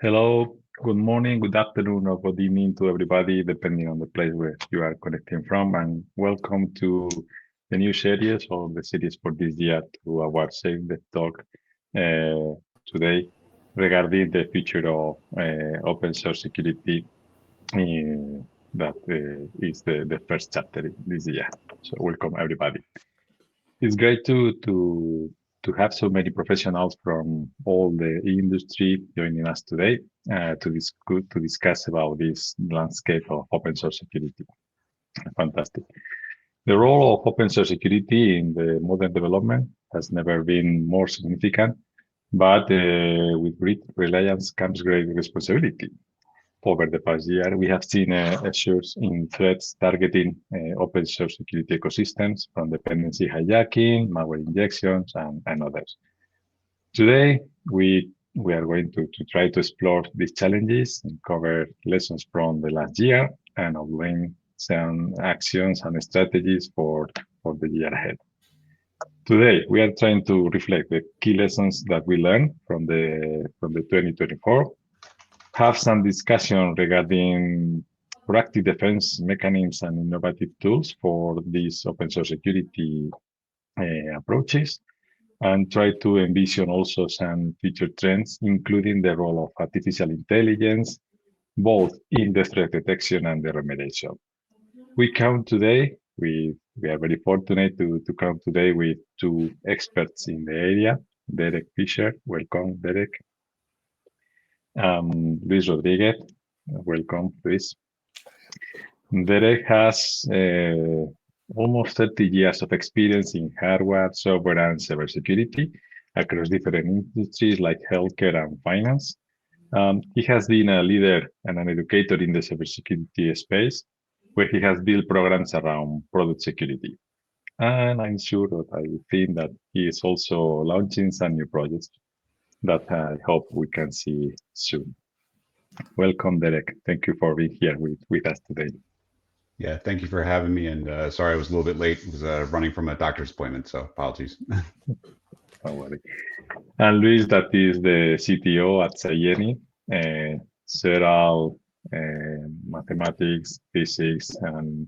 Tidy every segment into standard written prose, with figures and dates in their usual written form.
Hello, good morning, good afternoon, or good evening to everybody, depending on the place where you are connecting from. And welcome to the new series or the series for this year to our SafeDev Talk today regarding the future of open source security that is the first chapter this year. So welcome everybody. It's great to have so many professionals from all the industry joining us today to discuss about this landscape of open source security. Fantastic. The role of open source security in the modern development has never been more significant, but with great reliance comes great responsibility. Over the past year, we have seen a surge in threats targeting open source security ecosystems from dependency hijacking, malware injections, and others. Today, we are going to try to explore these challenges and cover lessons from the last year and outline some actions and strategies for the year ahead. Today, we are trying to reflect the key lessons that we learned from the 2024, have some discussion regarding proactive defense mechanisms and innovative tools for these open source security approaches, and try to envision also some future trends, including the role of artificial intelligence, both in the threat detection and the remediation. We count today, we are very fortunate to count today with two experts in the area, Derek Fisher. Welcome, Derek. Luis Rodriguez. Welcome, Luis. Derek has almost 30 years of experience in hardware, software, and cybersecurity across different industries like healthcare and finance. He has been a leader and an educator in the cybersecurity space, where he has built programs around product security. And I'm sure that I think that he is also launching some new projects that I hope we can see soon. Welcome, Derek. Thank you for being here with us today. Yeah, thank you for having me. And sorry I was a little bit late. I was running from a doctor's appointment, so apologies. Don't worry. And Luis, that is the CTO at Sayeni, several mathematics, physics, and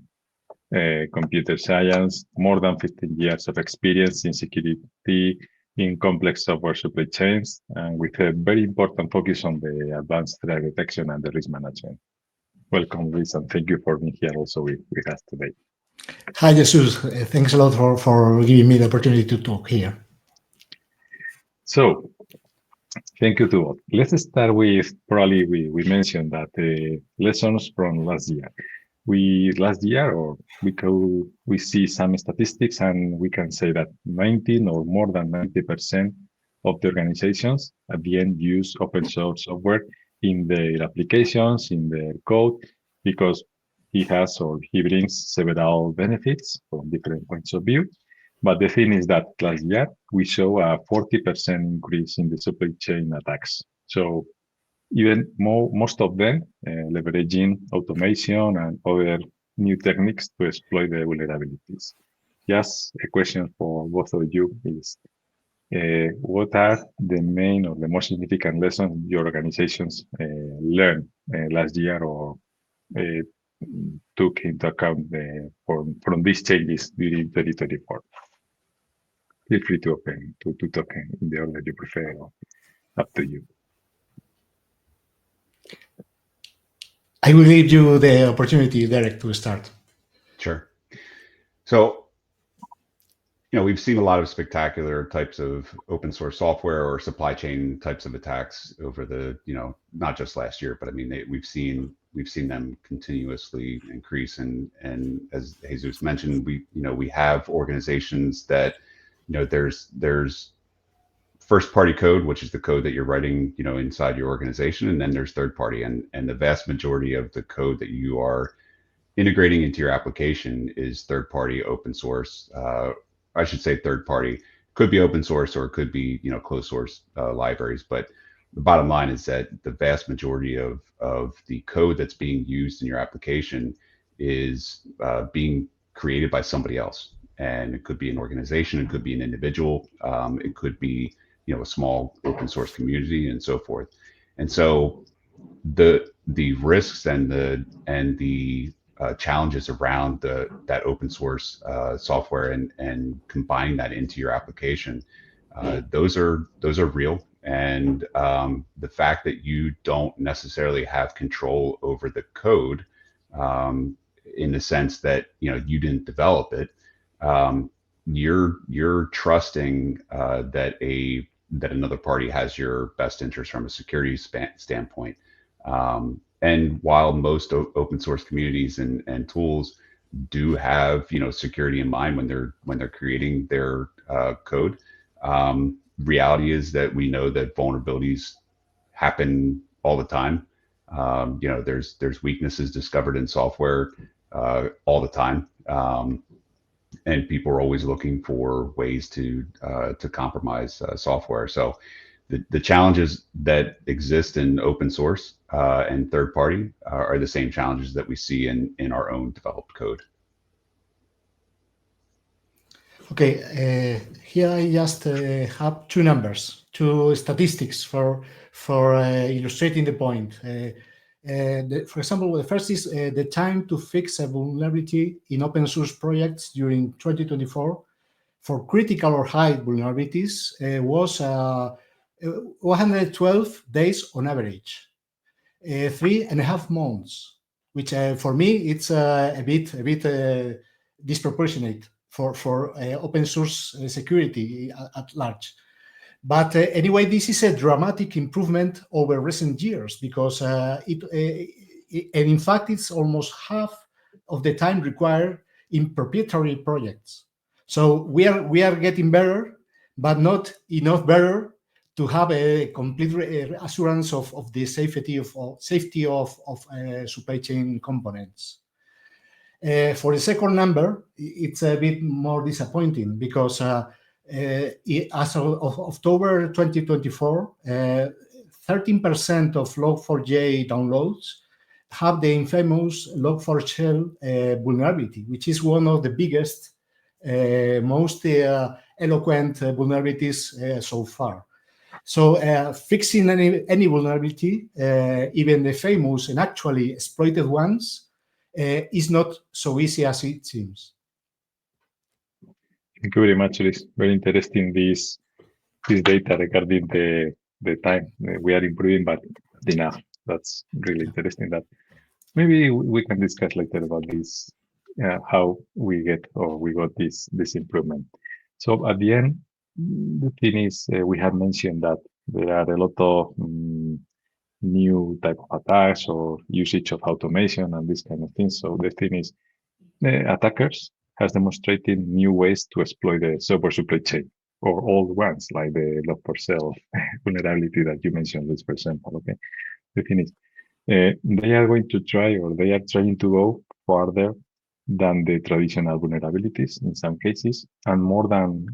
computer science, more than 15 years of experience in security in complex software supply chains, and with a very important focus on the advanced threat detection and the risk management. Welcome, Luis, and thank you for being here also with us today. Hi, Jesus. Thanks a lot for giving me the opportunity to talk here. So, thank you to all. Let's start with probably we mentioned that lessons from last year. We see some statistics and we can say that 19 or more than 90% of the organizations at the end use open source software in their applications, in their code, because he brings several benefits from different points of view. But the thing is that last year we saw a 40% increase in the supply chain attacks. So even most of them leveraging automation and other new techniques to exploit the vulnerabilities. Just a question for both of you is, what are the main or the most significant lessons your organizations learned last year or took into account from these changes during 2024? Feel free to talk in the order you prefer, or up to you. I will give you the opportunity, Derek, to start. Sure. So, we've seen a lot of spectacular types of open source software or supply chain types of attacks over the, not just last year, but I mean, we've seen them continuously increase. And as Jesus mentioned, we have organizations that, there's first party code, which is the code that you're writing, inside your organization. And then there's third party, and the vast majority of the code that you are integrating into your application is third party open source. I should say third party, could be open source or it could be, closed source libraries. But the bottom line is that the vast majority of the code that's being used in your application is being created by somebody else. And it could be an organization, it could be an individual, it could be, a small open source community and so forth. And so the risks and the challenges around that open source software and combining that into your application, those are real. And the fact that you don't necessarily have control over the code, in the sense that you didn't develop it, you're trusting that another party has your best interest from a security standpoint. And while most open source communities and tools do have security in mind when they're creating their code, reality is that we know that vulnerabilities happen all the time. There's weaknesses discovered in software all the time, and people are always looking for ways to compromise software. So the challenges that exist in open source and third party are the same challenges that we see in our own developed code. Okay, here I just have two numbers, two statistics for illustrating the point. For example, the first is the time to fix a vulnerability in open source projects during 2024 for critical or high vulnerabilities was 112 days on average, 3.5 months, which for me it's a bit disproportionate for open source security at large. But anyway, this is a dramatic improvement over recent years because and in fact, it's almost half of the time required in proprietary projects. So we are getting better, but not enough better to have a complete assurance of the safety of supply chain components. For the second number, it's a bit more disappointing because as of October 2024, 13% of Log4j downloads have the infamous Log4Shell vulnerability, which is one of the biggest, most eloquent vulnerabilities so far. So fixing any vulnerability, even the famous and actually exploited ones, is not so easy as it seems. Thank you very much. It's very interesting this data regarding the time we are improving, but enough. That's really interesting. That maybe we can discuss later about this, how we got this improvement. So at the end, the thing is, we have mentioned that there are a lot of new type of attacks or usage of automation and this kind of things. So the thing is, attackers has demonstrated new ways to exploit the software supply chain, or old ones like the Log4Shell vulnerability that you mentioned, this for example. Okay, the thing is, they are going to try, or they are trying to go further than the traditional vulnerabilities in some cases, and more than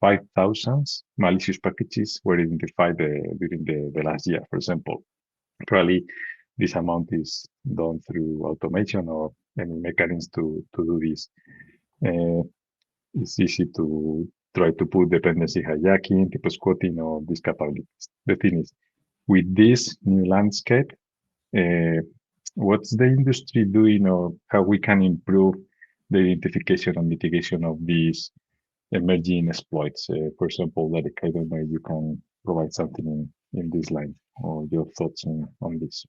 5,000 malicious packages were identified during the last year, for example. Probably this amount is done through automation or any mechanisms to do this. It's easy to try to put dependency hijacking, typo squatting, or these capabilities. The thing is, with this new landscape, what's the industry doing, or how we can improve the identification and mitigation of these emerging exploits? For example, Derek, I don't know if you can provide something in this line or your thoughts on this.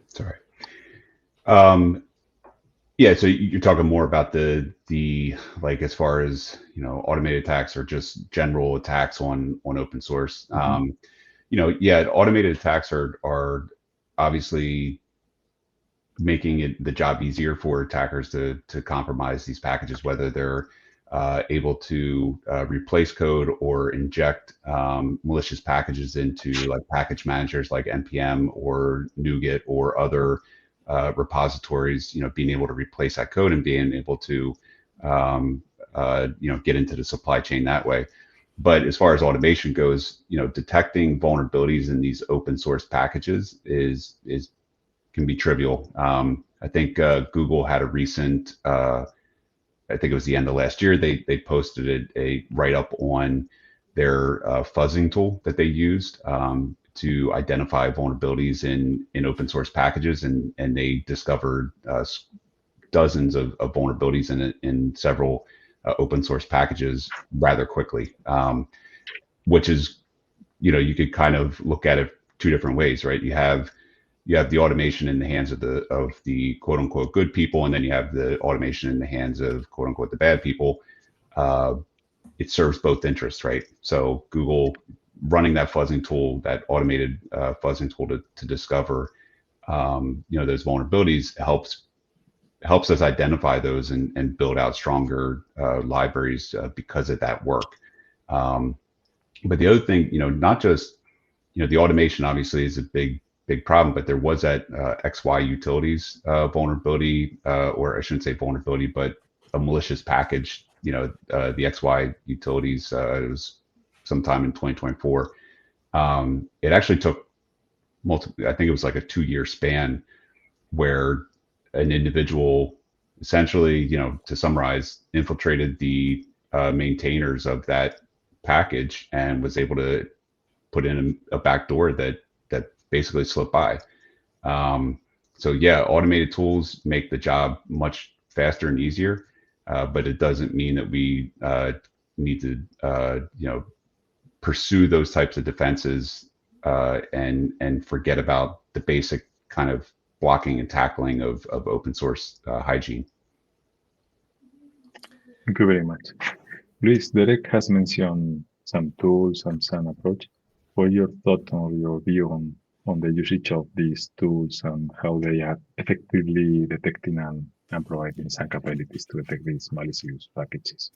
Sorry. Yeah, so you're talking more about the like, as far as automated attacks or just general attacks on open source. Yeah, automated attacks are obviously making the job easier for attackers to compromise these packages, whether they're able to replace code or inject malicious packages into like package managers like npm or NuGet or other repositories, being able to replace that code and being able to get into the supply chain that way. But as far as automation goes, detecting vulnerabilities in these open source packages can be trivial. I think Google had a recent I think it was the end of last year, they posted a write-up on their fuzzing tool that they used to identify vulnerabilities in open source packages, and they discovered dozens of vulnerabilities in several open source packages rather quickly, which is, you could kind of look at it two different ways, right? You have the automation in the hands of the quote unquote good people, and then you have the automation in the hands of quote unquote the bad people. It serves both interests, right? So Google running that fuzzing tool, that automated fuzzing tool to discover those vulnerabilities helps us identify those and build out stronger libraries because of that work. But the other thing, not just the automation obviously is a big problem, but there was that XY utilities vulnerability, or I shouldn't say vulnerability, but a malicious package. The XY utilities, it was sometime in 2024. It actually took I think it was like a 2-year span where an individual essentially, to summarize, infiltrated the maintainers of that package and was able to put in a backdoor that basically slipped by. So yeah, automated tools make the job much faster and easier, but it doesn't mean that we need to pursue those types of defenses and forget about the basic kind of blocking and tackling of open source hygiene. Thank you very much. Luis, Derek has mentioned some tools and some approach. What your thought or your view on the usage of these tools and how they are effectively detecting and providing some capabilities to detect these malicious packages?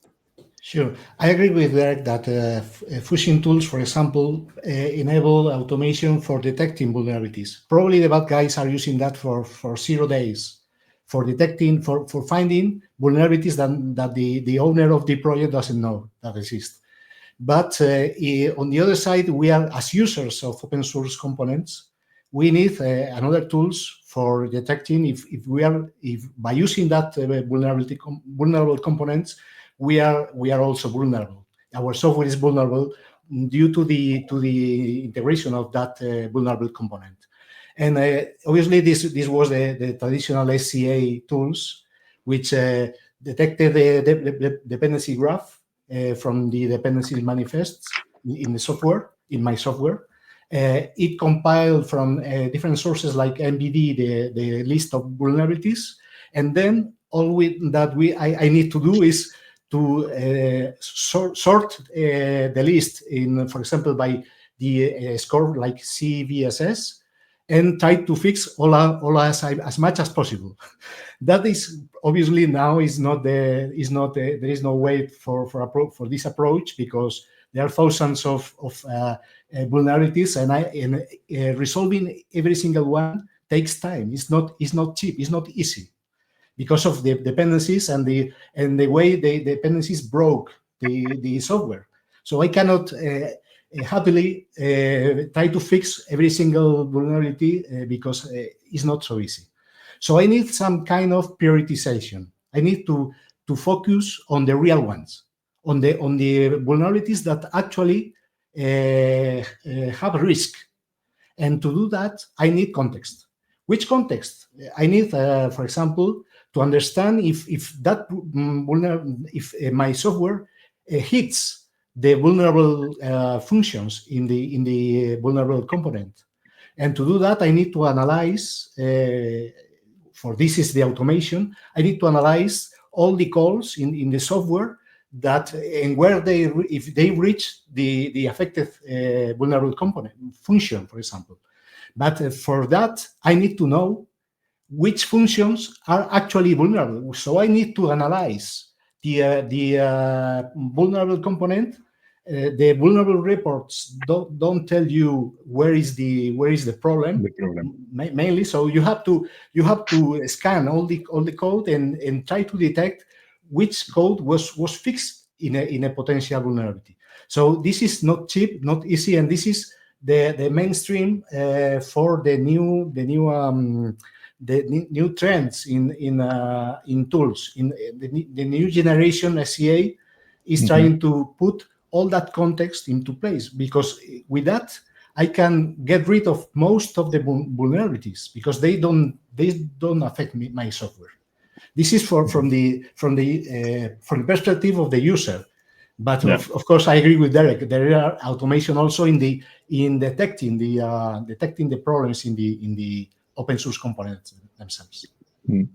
Sure. I agree with Derek that phishing tools, for example, enable automation for detecting vulnerabilities. Probably the bad guys are using that for 0 days, for detecting, for finding vulnerabilities that the owner of the project doesn't know that exist. But on the other side, we are, as users of open source components, we need another tools for detecting if by using that vulnerable components, we are also vulnerable. Our software is vulnerable due to the integration of that vulnerable component. And obviously, this was the traditional SCA tools, which detected the dependency graph from the dependency manifests in the software, in my software. It compiled from different sources like MVD, the list of vulnerabilities, and then all I need to do is to sort the list in, for example, by the score like CVSS, and try to fix all as much as possible. That is obviously now there is no way for this approach, because there are thousands of vulnerabilities, and resolving every single one takes time. It's not cheap. It's not easy, because of the dependencies and the way the dependencies broke the software. So I cannot happily try to fix every single vulnerability because it's not so easy. So I need some kind of prioritization. I need to focus on the real ones, on the vulnerabilities that actually have risk. And to do that, I need context. Which context? I need, for example, to understand if my software hits the vulnerable functions in the vulnerable component. And to do that, I need to analyze, for this is the automation, I need to analyze all the calls in the software that, and where if they reach the affected vulnerable component function, for example. But for that, I need to know which functions are actually vulnerable. So I need to analyze the vulnerable component. The vulnerable reports don't tell you where is the problem. Mainly. So you have to scan all the code and try to detect which code was fixed in a potential vulnerability. So this is not cheap, not easy, and this is the mainstream for the new new trends in tools. In the new generation SCA is trying to put all that context into place, because with that I can get rid of most of the vulnerabilities, because they don't affect my software. This is from the perspective of the user. But of course, I agree with Derek. There are automation also in detecting the problems in the open source components themselves. I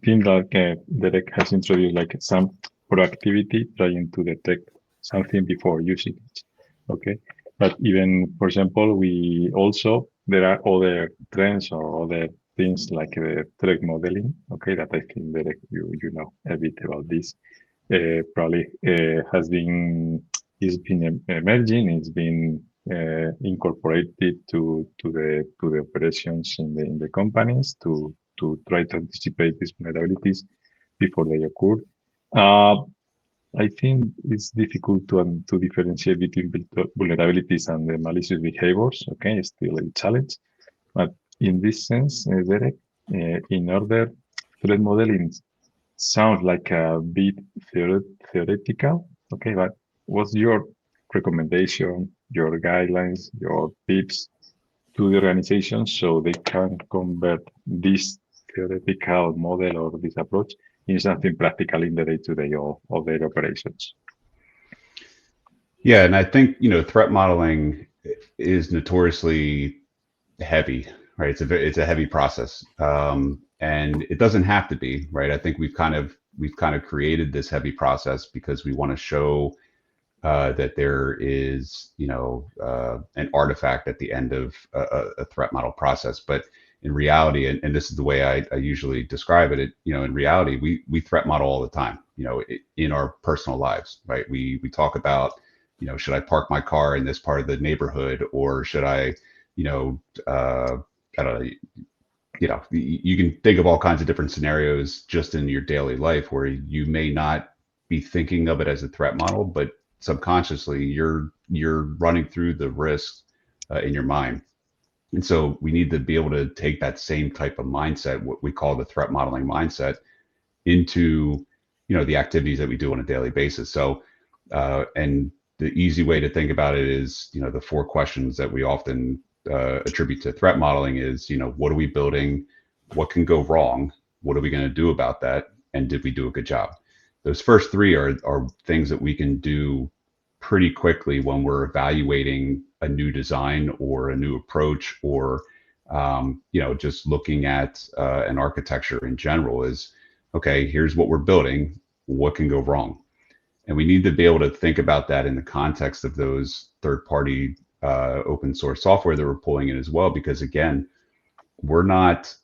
think like Derek has introduced like some proactivity, trying to detect something before using it. Okay, but even, for example, there are other trends or other things like the threat modeling. Okay, that I think Derek, you know a bit about this. Probably is been emerging. It's been incorporated to the operations in the companies to try to anticipate these vulnerabilities before they occur. I think it's difficult to differentiate between vulnerabilities and the malicious behaviors. Okay, it's still a challenge. But in this sense, Derek, in order, threat modeling sounds like a bit theoretical. Okay, but what's your recommendation, your guidelines, your tips to the organization so they can convert this theoretical model or this approach in something practical in the day-to-day of their operations? Yeah, and I think, threat modeling is notoriously heavy, right? It's a heavy process, and it doesn't have to be, right? I think we've kind of created this heavy process because we want to show that there is, an artifact at the end of a threat model process. But in reality, and this is the way I usually describe it, in reality, we threat model all the time, in our personal lives, right? We talk about, should I park my car in this part of the neighborhood, or should I, I don't know, you can think of all kinds of different scenarios just in your daily life where you may not be thinking of it as a threat model, but subconsciously you're running through the risks in your mind. And so we need to be able to take that same type of mindset, what we call the threat modeling mindset, into, the activities that we do on a daily basis. So, and the easy way to think about it is, the 4 questions that we often attribute to threat modeling is, what are we building? What can go wrong? What are we going to do about that? And did we do a good job? Those first 3 are things that we can do pretty quickly when we're evaluating a new design or a new approach, or just looking at an architecture in general. Is, okay, here's what we're building. What can go wrong? And we need to be able to think about that in the context of those third-party open source software that we're pulling in as well, because again, we're not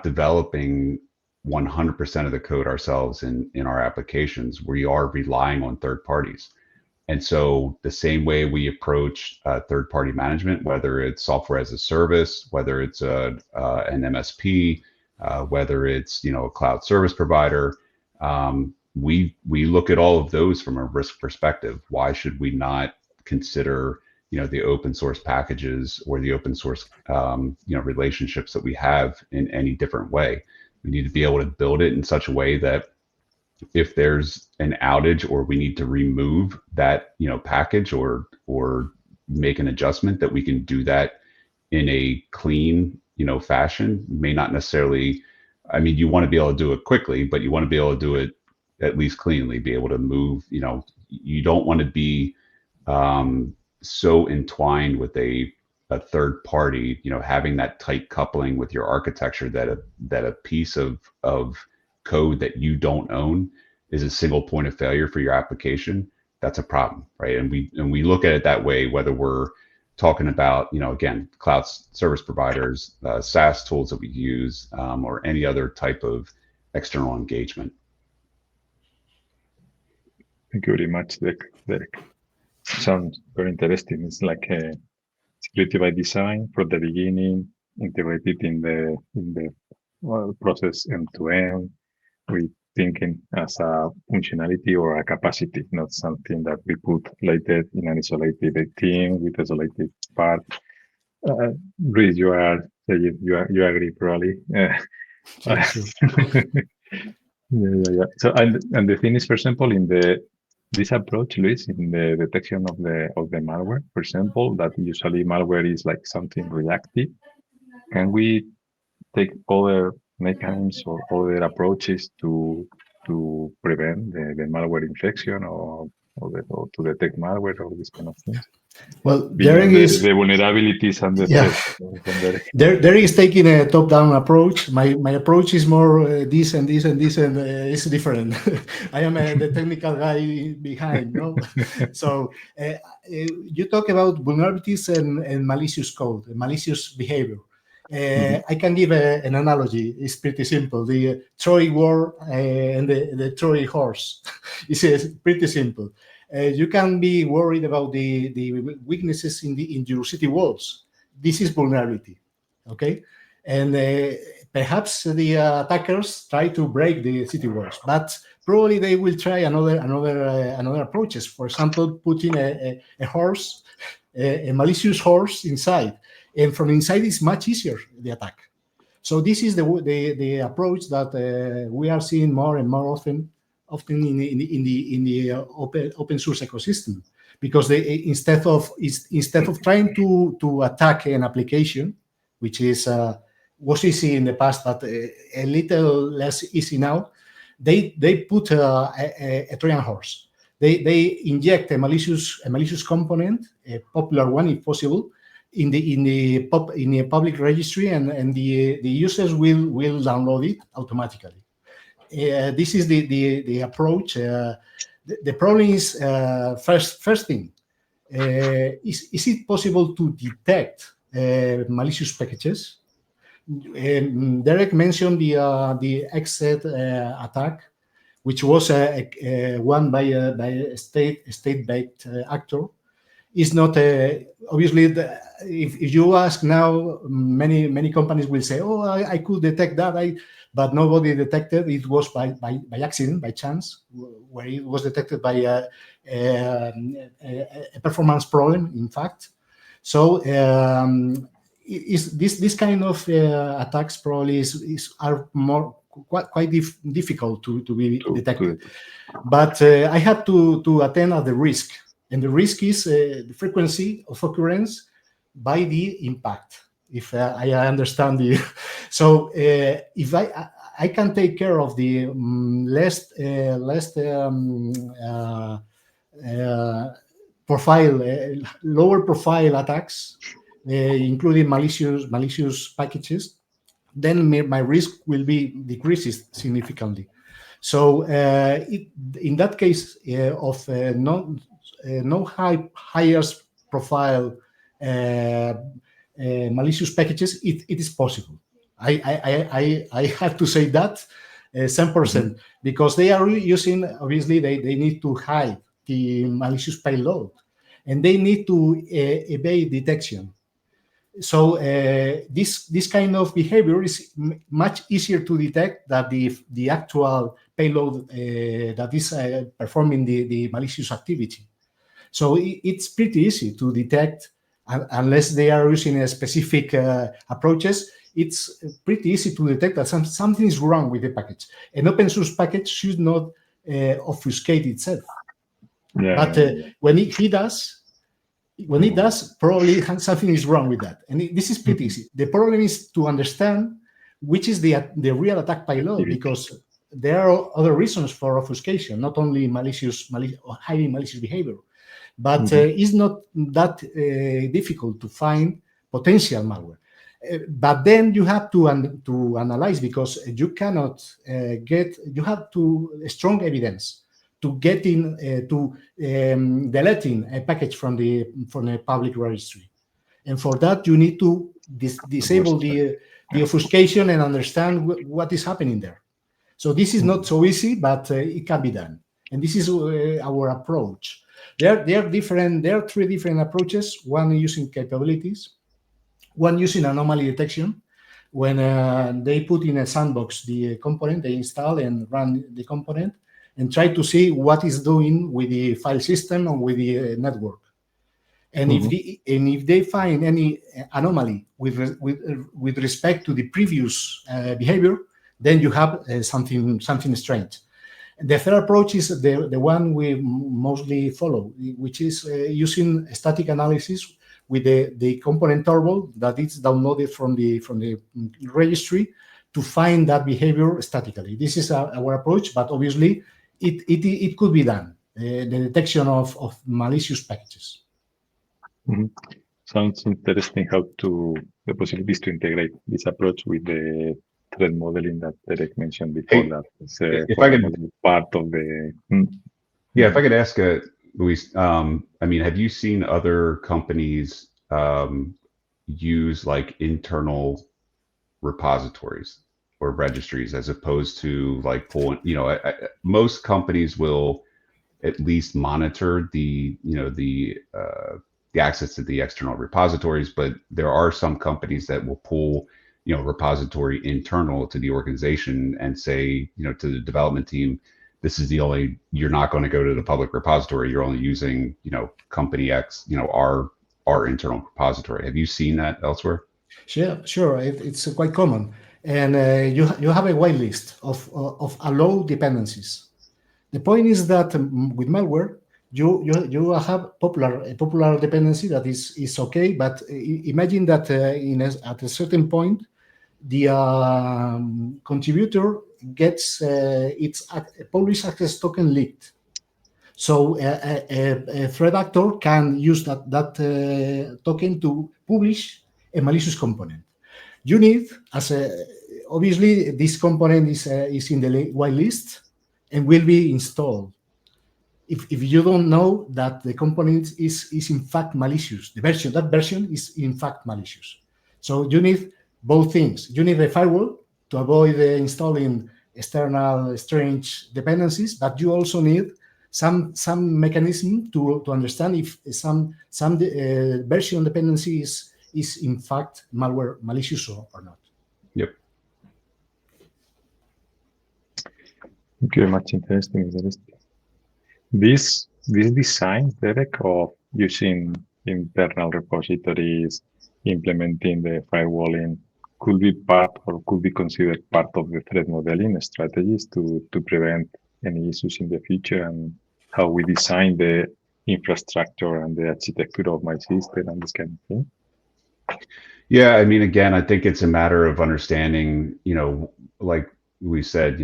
developing 100% of the code ourselves in our applications. We are relying on third parties. And so the same way we approach third-party management, whether it's software as a service, whether it's an MSP, whether it's a cloud service provider, we look at all of those from a risk perspective. Why should we not consider the open source packages or the open source relationships that we have in any different way? We need to be able to build it in such a way that if there's an outage or we need to remove that package or make an adjustment, that we can do that in a clean fashion. May not necessarily, I mean, you want to be able to do it quickly, but you want to be able to do it at least cleanly, be able to move. You don't want to be so entwined with a third party, having that tight coupling with your architecture that a piece of code that you don't own is a single point of failure for your application. That's a problem, right? And we look at it that way, whether we're talking about, again, cloud service providers, SaaS tools that we use, or any other type of external engagement. Thank you very much, Derek. Sounds very interesting. It's like security by design from the beginning, integrated in the process end to end. We thinking as a functionality or a capacity, not something that we put later in an isolated team with isolated part. Reese, you agree probably. Yeah, sure. Yeah. So and the thing is, for example, in this approach, Luis, in the detection of the malware, for example, that usually malware is like something reactive. Can we take other mechanisms or other approaches to prevent the malware infection or to detect malware or these kind of things Well, there beyond the is, vulnerabilities and the yeah, threats from the there is taking a top-down approach. My approach is more this and this and this, and it's different. I am the technical guy behind, no? So you talk about vulnerabilities and malicious code, malicious behavior. I can give an analogy. It's pretty simple. The Troy war and the Troy horse. It's pretty simple. You can be worried about the weaknesses in your city walls. This is vulnerability, okay? And perhaps the attackers try to break the city walls, but probably they will try another approaches. For example, putting a horse, a malicious horse inside, and from inside is much easier the attack. So this is the approach that we are seeing more and more often in the open source ecosystem, because instead of trying to attack an application, which is was easy in the past but a little less easy now, they put a Trojan horse. They inject a malicious component, a popular one if possible, in the public registry, and the users will download it automatically. This is the approach. The problem is first thing. Is it possible to detect malicious packages? Derek mentioned the XZ attack, which was one by a state-backed actor. Is not obviously if you ask now, many companies will say, "Oh, I could detect that," but nobody detected. It was by accident, by chance, where it was detected by a performance problem, in fact. So is this kind of attacks probably are more quite difficult to be detected. But I have to attend at the risk. And the risk is the frequency of occurrence by the impact, if I understand the... So if I can take care of the lower profile attacks, including malicious packages, then my risk will be decreases significantly. So in that case of no highest profile malicious packages, it is possible. I have to say that 100%, because they are using, obviously they need to hide the malicious payload, and they need to evade detection. So this kind of behavior is much easier to detect than the actual payload that is performing the malicious activity. So it's pretty easy to detect, unless they are using a specific approaches. It's pretty easy to detect that something is wrong with the package. An open source package should not obfuscate itself. But when it does, probably something is wrong with that. And this is pretty easy. The problem is to understand which is the real attack payload, because there are other reasons for obfuscation, not only highly malicious behavior. But it's not that difficult to find potential malware. But then you have to analyze, because you cannot you have strong evidence to getting deleting a package from the public registry, and for that you need to disable the obfuscation and understand what is happening there. So this is not so easy, but it can be done, and this is our approach. There are three different approaches: one using capabilities, one using anomaly detection. When they put in a sandbox the component, they install and run the component and try to see what is doing with the file system and with the network. And if they find any anomaly with respect to the previous behavior, then you have something strange. The third approach is the one we mostly follow, which is using static analysis with the component table that is downloaded from the registry to find that behavior statically. This is our approach, but obviously it could be done. The detection of malicious packages. Sounds interesting how the possibilities to integrate this approach with the threat modeling that Derek mentioned before. Hey, that is if I could, part of the. Yeah, if I could ask, Luis, I mean, have you seen other companies use like internal repositories or registries as opposed to like pulling? You know, most companies will at least monitor the access to the external repositories, but there are some companies that will pull, repository internal to the organization and say, to the development team, this is the only, you're not going to go to the public repository. You're only using, company X, our internal repository. Have you seen that elsewhere? Sure. It's quite common. And you have a whitelist of allowed dependencies. The point is that with malware, you have a popular dependency that is okay, but imagine that at a certain point, the contributor gets its publish access token leaked. So a threat actor can use that token to publish a malicious component. You need, obviously, this component is in the whitelist and will be installed. If you don't know that the component is in fact malicious, that version is in fact malicious. So you need both things. You need a firewall to avoid installing external strange dependencies, but you also need some mechanism to understand if some version dependency is in fact malware malicious or not. Yep. Okay, much interesting. This design, Derek, of using internal repositories, implementing the firewalling, could be part or could be considered part of the threat modeling strategies to prevent any issues in the future, and how we design the infrastructure and the architecture of my system and this kind of thing. Yeah, I mean, again, I think it's a matter of understanding, like we said,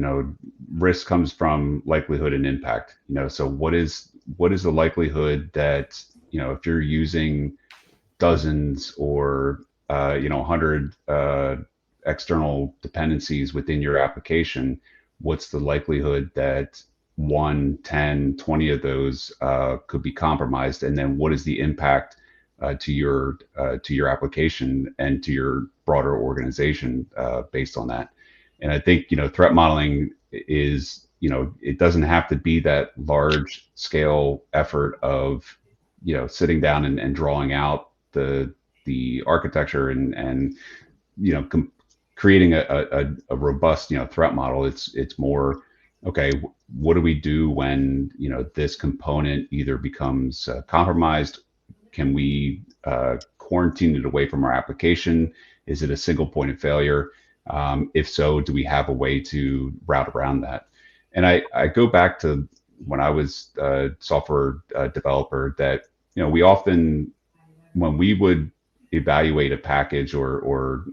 risk comes from likelihood and impact, so what is the likelihood that, if you're using dozens or, 100 external dependencies within your application, what's the likelihood that 1, 10, 20 of those could be compromised? And then what is the impact to your application and to your broader organization based on that? And I think, threat modeling is, it doesn't have to be that large scale effort of, sitting down and drawing out the architecture and creating a robust, threat model. It's more, okay, what do we do when, this component either becomes compromised? Can we quarantine it away from our application? Is it a single point of failure? If so, do we have a way to route around that? And I go back to when I was a software developer that, we often, when we would evaluate a package or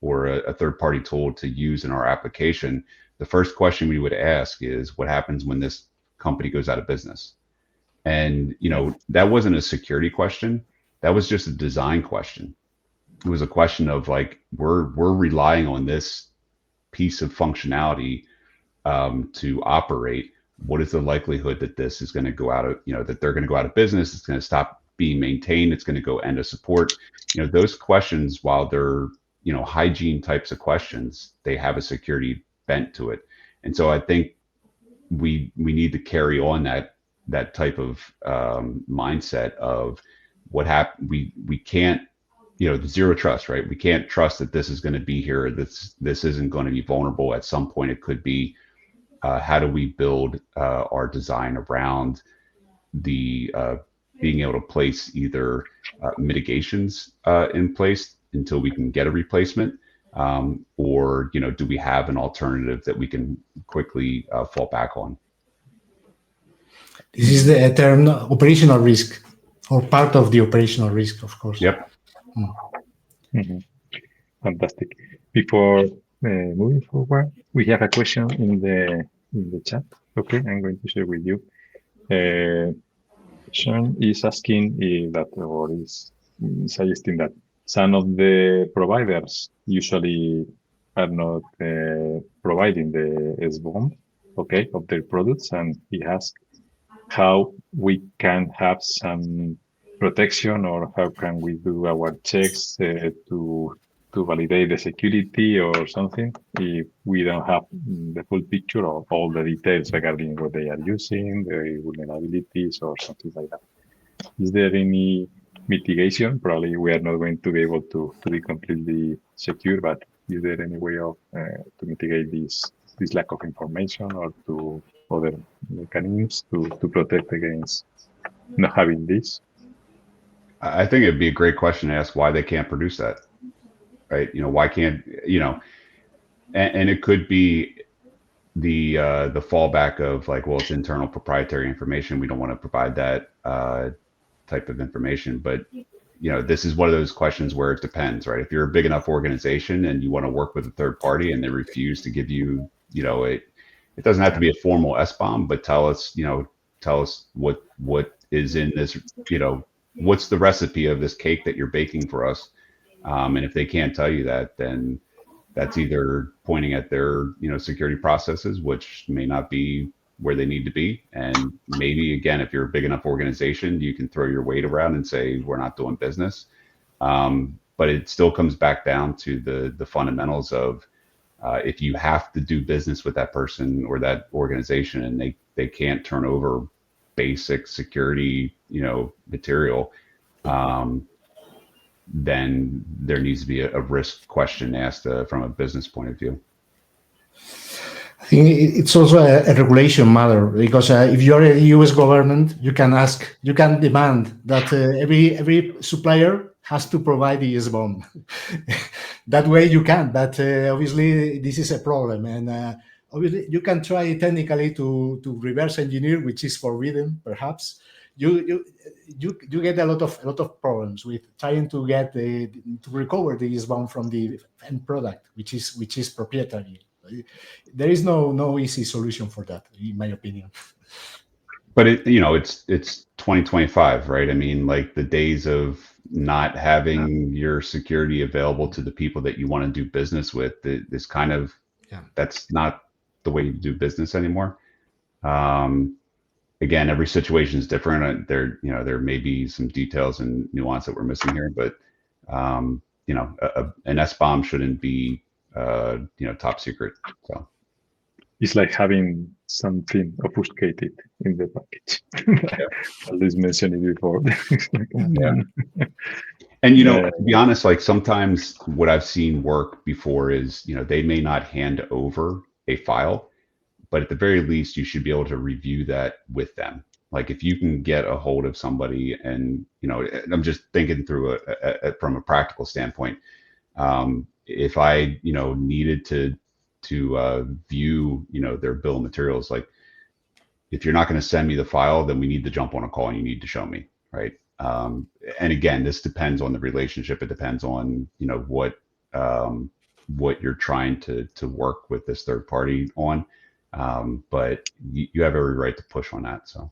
a third-party tool to use in our application, the first question we would ask is, what happens when this company goes out of business? And, that wasn't a security question. That was just a design question. It was a question of like, we're relying on this piece of functionality to operate. What is the likelihood that this is going to go out of, that they're going to go out of business? It's going to stop being maintained. It's going to go end of support. Those questions, while they're, hygiene types of questions, they have a security bent to it. And so I think we need to carry on that type of mindset of what happened. We can't, the zero trust, right? We can't trust that this is going to be here. This isn't going to be vulnerable. At some point it could be. How do we build our design around the being able to place either mitigations in place until we can get a replacement, or do we have an alternative that we can quickly fall back on? This is the term operational risk, or part of the operational risk, of course. Yep. Fantastic. Before moving forward, we have a question in the chat. Okay, I'm going to share with you. Sean is asking if that, or is suggesting that some of the providers usually are not providing the SBOM, okay, of their products, and he asks how we can have some protection, or how can we do our checks to validate the security or something if we don't have the full picture of all the details regarding what they are using, the vulnerabilities or something like that. Is there any mitigation? Probably we are not going to be able to be completely secure, but is there any way of to mitigate this lack of information, or to other mechanisms to protect against not having this? I think it'd be a great question to ask why they can't produce that, right? Why can't, and it could be the fallback of like, well, it's internal proprietary information. We don't want to provide that type of information. But, this is one of those questions where it depends, right? If you're a big enough organization and you want to work with a third party and they refuse to give you, it doesn't have to be a formal SBOM, but tell us what is in this, what's the recipe of this cake that you're baking for us. And if they can't tell you that, then that's either pointing at their, security processes, which may not be where they need to be. And maybe, again, if you're a big enough organization, you can throw your weight around and say, we're not doing business. But it still comes back down to the fundamentals of if you have to do business with that person or that organization and they can't turn over basic security, material, then there needs to be a risk question asked from a business point of view. I think it's also a regulation matter, because if you're a US government, you can demand that every supplier has to provide the SBOM. That way you can, but obviously this is a problem, and obviously you can try technically to reverse engineer, which is forbidden, perhaps. You get a lot of problems with trying to get to recover the SBOM from the end product, which is proprietary. There is no easy solution for that, in my opinion. But it's 2025, right? I mean, like the days of not having your security available to the people that you want to do business with is kind of, that's not the way you do business anymore. Again, every situation is different. There may be some details and nuance that we're missing here, but an SBOM shouldn't be top secret. So it's like having something obfuscated in the package. At least mentioned it before. And to be honest, like sometimes what I've seen work before is they may not hand over a file, but at the very least you should be able to review that with them. Like if you can get a hold of somebody, and I'm just thinking through from a practical standpoint. If I needed to view their bill of materials, like if you're not going to send me the file, then we need to jump on a call and you need to show me, right? And again, this depends on the relationship. It depends on what you're trying to work with this third party on. But you have every right to push on that. So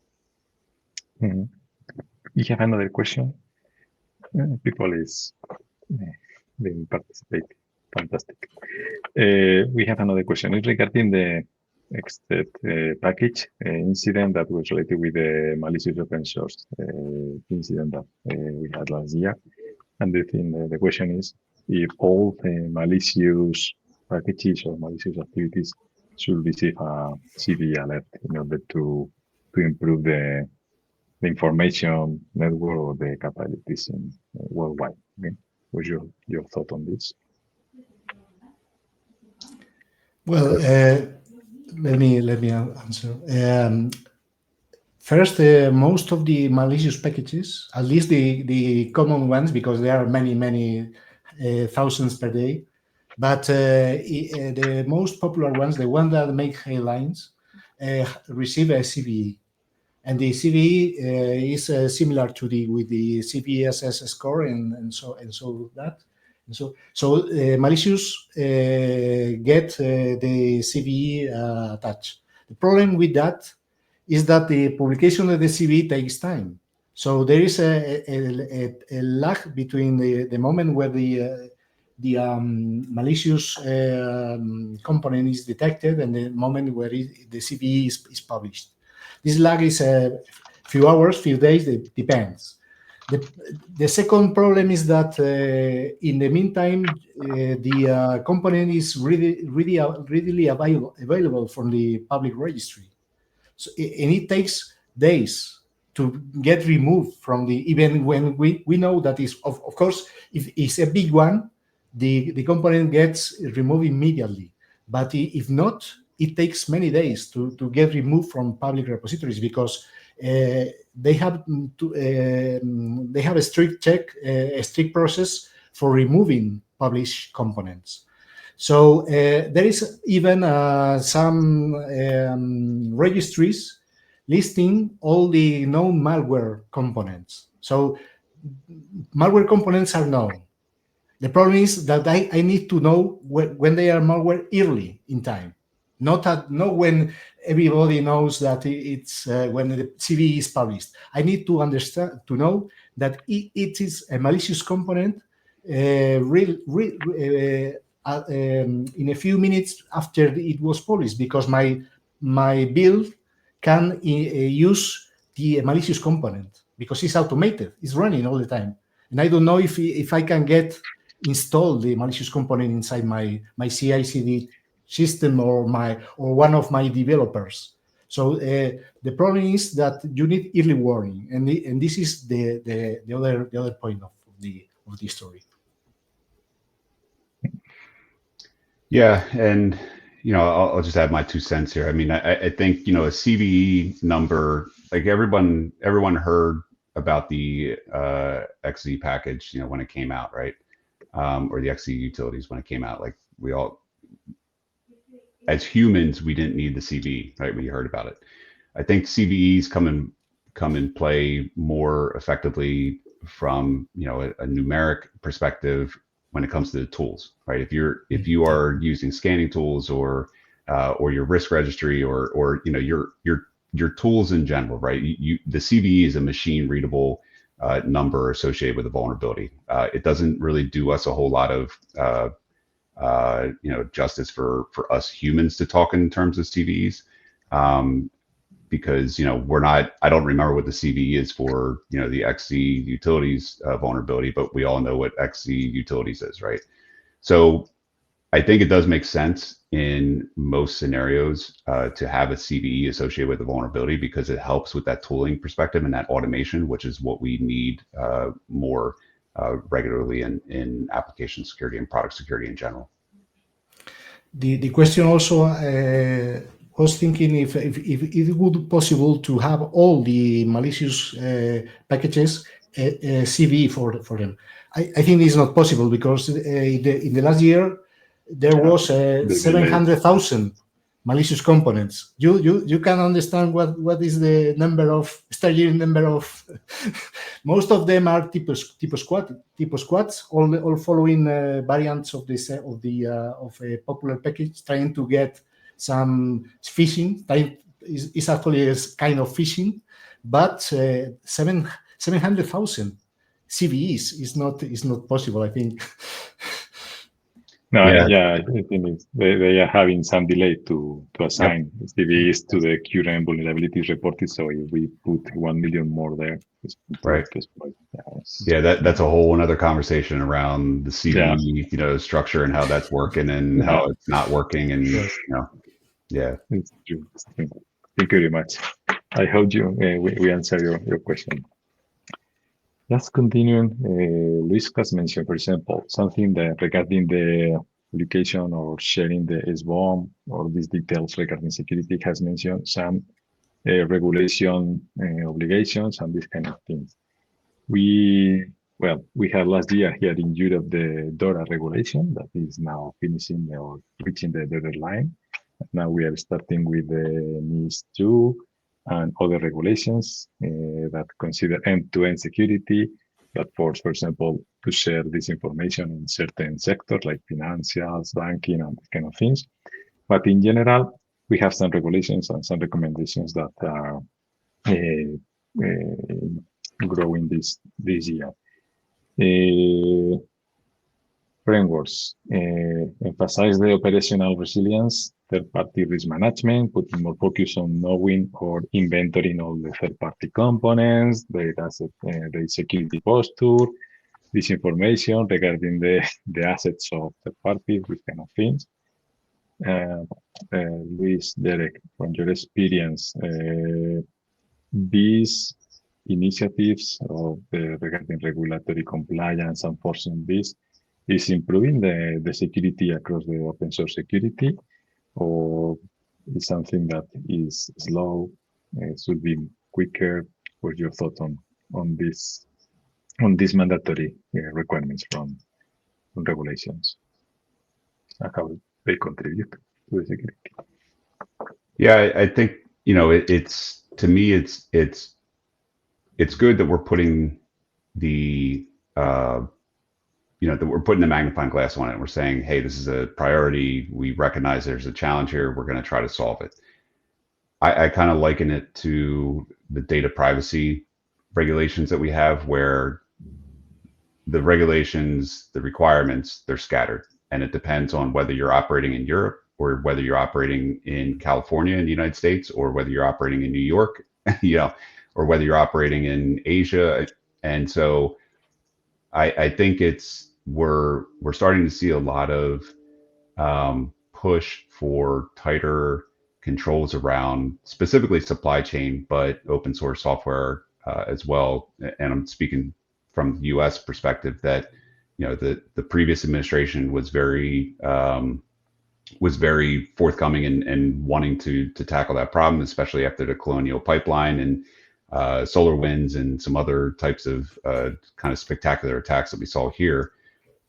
we have another question. People is being participating. Fantastic. We have another question. It's regarding the extended package incident that was related with the malicious open source incident that we had last year. And the question is if all the malicious packages or malicious activities should receive a CD alert in order to improve the information network or the capabilities worldwide. Okay? What's your thought on this? Well, let me answer. First, most of the malicious packages, at least the common ones, because there are many thousands per day, but the most popular ones, the ones that make headlines, receive a CVE. And the CVE is similar to with the CVSS score, and so that. And so malicious get the CVE attached. The problem with that is that the publication of the CVE takes time. So there is a lag between the moment where the malicious component is detected and the moment where the CVE is published. This lag is a few hours, few days, it depends. The second problem is that in the meantime, the component is readily available from the public registry. So, and it takes days to get removed from even when we know that is, of course, if it's a big one, the component gets removed immediately. But if not, it takes many days to get removed from public repositories, because they have a strict check, a strict process for removing published components. So there is even some registries listing all the known malware components. So malware components are known. The problem is that I need to know when they are malware early in time, not when everybody knows that it's when the CVE is published. I need to know that it is a malicious component in a few minutes after it was published, because my build can use the malicious component because it's automated, it's running all the time, and I don't know if I can install the malicious component inside my CI/CD system or one of my developers. So the problem is that you need early warning, and this is the other point of the story. Yeah, and I'll just add my 2 cents here. I mean, I think a CVE number, like everyone heard about the XZ package, when it came out, right? Or the XZ utilities when it came out. Like we all, as humans, we didn't need the CVE, right? We heard about it. I think CVEs come and play more effectively from a numeric perspective when it comes to the tools, right? If you are using scanning tools or your risk registry or your tools in general, right? The CVE is a machine readable number associated with a vulnerability. It doesn't really do us a whole lot of justice for us humans to talk in terms of CVEs, because I don't remember what the CVE is for the XZ utilities vulnerability, but we all know what XZ utilities is, right? So I think it does make sense in most scenarios to have a CVE associated with the vulnerability, because it helps with that tooling perspective and that automation, which is what we need more regularly in application security and product security in general. The question also was thinking if it would be possible to have all the malicious packages CVE for them. I think it's not possible, because in the last year there was 700,000 malicious components. You can understand what is the number of staggering number of most of them are typo squads, all following variants of a popular package, trying to get some phishing. It's actually a kind of phishing, but 700,000 CVEs is not possible, I think. No, I think they are having some delay to assign CVEs to the current vulnerabilities reported. So if we put 1 million more there, right? Yeah, that's a whole another conversation around the CVE, structure and how that's working and how it's not working, and yeah. It's true. Thank you very much. I hope we answer your question. Let's continue. Luis has mentioned, for example, something that regarding the publication or sharing the SBOM or these details regarding security has mentioned some regulation obligations and these kind of things. We had last year here in Europe the DORA regulation that is now finishing or reaching the deadline. Now we are starting with the NIS2 and other regulations that consider end-to-end security that force, for example, to share this information in certain sectors like financials, banking, and this kind of things. But in general, we have some regulations and some recommendations that are growing this year. Frameworks emphasize the operational resilience, third-party risk management, putting more focus on knowing or inventorying all the third-party components, their asset, their security posture, disinformation regarding the assets of third parties, these kind of things. Luis, Derek, from your experience, these initiatives of regarding regulatory compliance and forcing this is improving the security across the open source security, or is something that is slow, should be quicker? What's your thought on these mandatory requirements from regulations and how they contribute to the security? Yeah, I think it's to me it's good that we're putting the that we're putting the magnifying glass on it. We're saying, hey, this is a priority. We recognize there's a challenge here. We're going to try to solve it. I kind of liken it to the data privacy regulations that we have, where the regulations, the requirements, they're scattered, and it depends on whether you're operating in Europe or whether you're operating in California in the United States, or whether you're operating in New York, or whether you're operating in Asia. And so I think we're starting to see a lot of push for tighter controls around specifically supply chain, but open source software as well. And I'm speaking from the U.S. perspective that the previous administration was very forthcoming and wanting to tackle that problem, especially after the Colonial Pipeline and SolarWinds and some other types of kind of spectacular attacks that we saw here.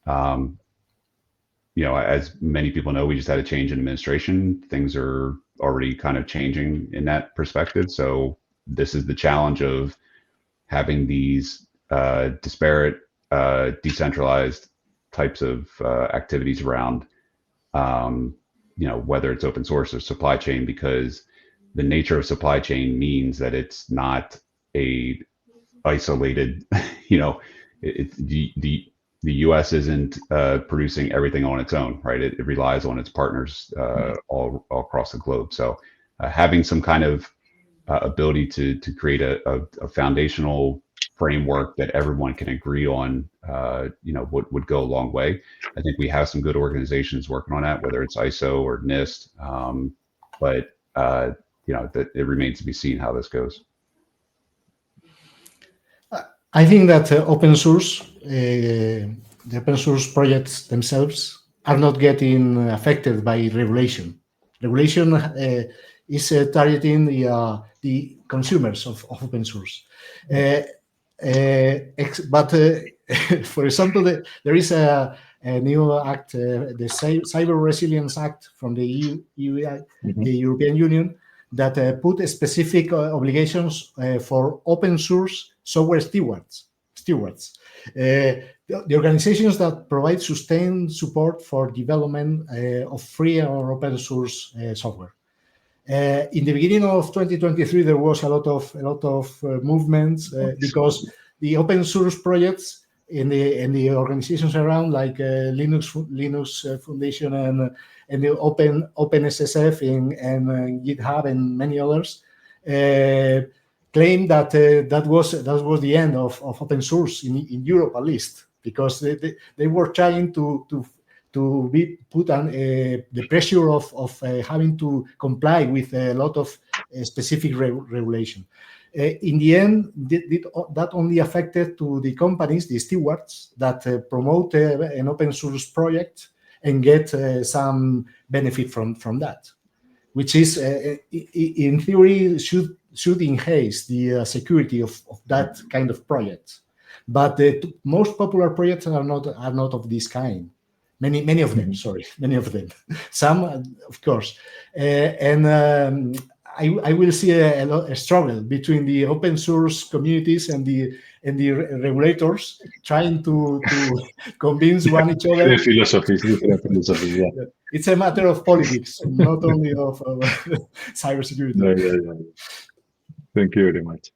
As many people know, we just had a change in administration. Things are already kind of changing in that perspective. So this is the challenge of having these disparate, decentralized types of activities around, whether it's open source or supply chain, because the nature of supply chain means that it's not a isolated, the U.S. isn't producing everything on its own, right? It relies on its partners all across the globe. So having some kind of ability to create a foundational framework that everyone can agree on, would go a long way. I think we have some good organizations working on that, whether it's ISO or NIST, but that it remains to be seen how this goes. I think that the open source projects themselves are not getting affected by regulation. Regulation is targeting the consumers of open source. But for example, there is a new act, the Cyber Resilience Act from the the European Union, that put specific obligations for open source software stewards. The organizations that provide sustained support for development of free or open source software. In the beginning of 2023, there was a lot of movements because the open source projects in the organizations around, like Linux Foundation and the OpenSSF and GitHub and many others, claimed that that was the end of open source in Europe, at least, because they were trying to be put on the pressure of having to comply with a lot of specific regulation. In the end, that only affected to the companies, the stewards that promote an open source project and get some benefit from that. which is in theory should enhance the security of that kind of projects. But the most popular projects are not of this kind. Many of them, many of them. Some, of course, I will see a struggle between the open source communities and the regulators trying to convince one each other. The philosophies, different philosophies. Yeah. It's a matter of politics, not only of cybersecurity. Yeah. Thank you very much.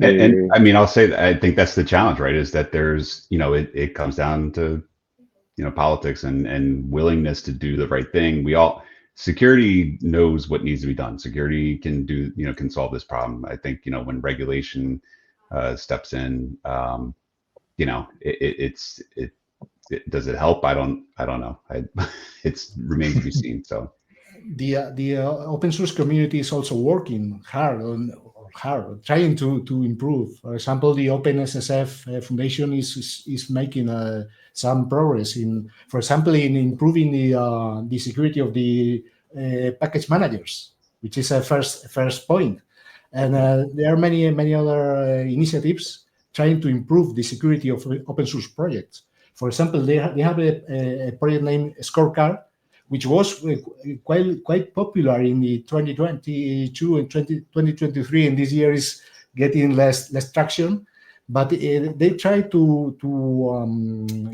And I mean, I'll say that I think that's the challenge, right? Is that there's, it comes down to, politics and willingness to do the right thing. Security knows what needs to be done. Security can can solve this problem. I think, when regulation steps in, does it help? I don't know. It remains to be seen. So the open source community is also working hard trying to improve. For example, the OpenSSF Foundation is making some progress for example, in improving the security of the package managers, which is a first point. And there are many other initiatives trying to improve the security of open source projects. For example, they have a project named Scorecard, which was quite popular in the 2022 and 2023, and this year is getting less traction. But they try to